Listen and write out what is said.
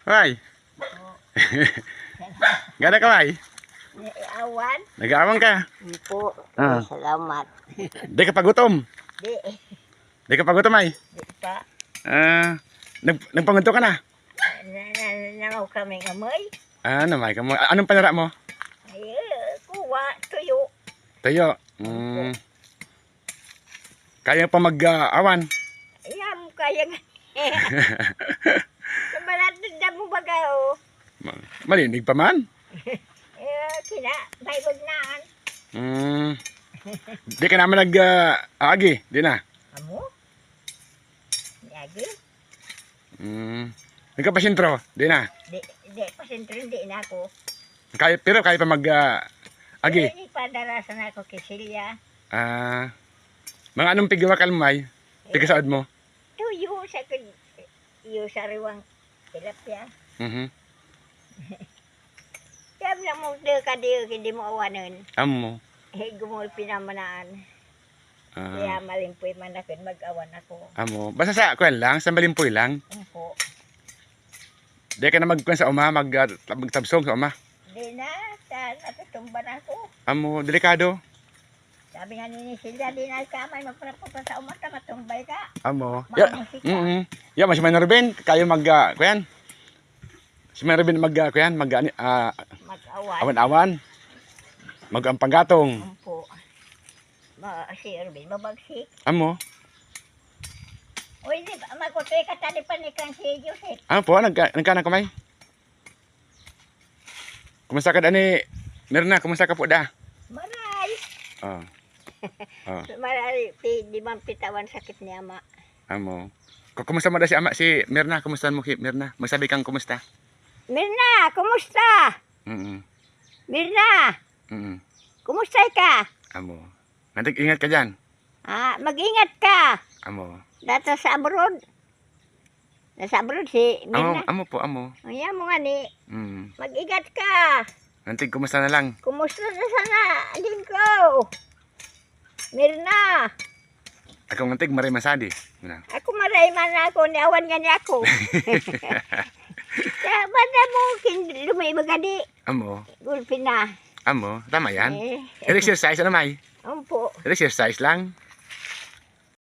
May. Gana ka, May? Awan? Nag-aawang ka? Po. Ah. Salamat. Di ka pagutom. Di. Di ka pagutom, May. Di pa. Nagpangunto ka na? Nangaw kami ngamoy. Ano, May? Anong panara mo? Ay, kuwa, tuyo. Tayo. Kaya pa mag-awan. Ayan, kaya nga. Kabalatid na mo baga, oh. Malinig pa man. Baybag naan. Di ka naman nag-agi. Di na. Amo? Yagi? Nagkapasintro. Di na. Di, pasentro, di na ako. Pero kaya pa mag-agi. Hindi pa darasan ako kay Silya. Mga anong pigawa kalmay? Tigasaad mo? Tuyo sa riwang tilapia. Kaya na mo hindi mo awanan. Amo. Gumul pinamanaan. Kaya malimpoy man ako, mag-awan ako. Amo. Basta sa kuwan lang, sa malimpoy lang. Umpo. Di ka na magkuwan sa uma, magtabsong sa uma. Di na, natutumban ako. Amo, delikado. Sabi nga ni Silya, di na kamay, magpapapa sa umata, matumbay ka. Amo. Mamusik ka. Ya, mas man Ruben, kayo kuwan. Si Man Ruben kuwan, Mag-awan. awan-awan. Mag-ampang gatong. Umpo. Si Ruben, mabagsik. Amo. Uy, di ba, makutoy ka tali pa ni kang si Joseph. Ano po, nagkana kamay? Kumusta ka ni Mirna, kumusta ka po da? Maray. Maray, di man pitawan sakit ni ama. Amo. Kumusta mo da si ama, si Mirna? Kumusta mo si Mirna? Magsabi kang kumusta? Mirna, kumusta? Mirna, kumusta ka? Amo. Ingat ka dyan. Mag-ingat ka. Amo. Data sa abroad. Nasa abroad si Mirna. Amo po, amo. Ayan mo nga ni. Mag-ingat ka. Kumusta na lang? Kumusta na sana, din ko. Mirna. Ako ngantig, maray masadi. Ako maray man ako, niawan nga niya ako. Kaya ba na mo, lumiba ka di. Amo. Gulpin na. Amo, tama yan. Exercise ano may? Umpo. Exercise lang.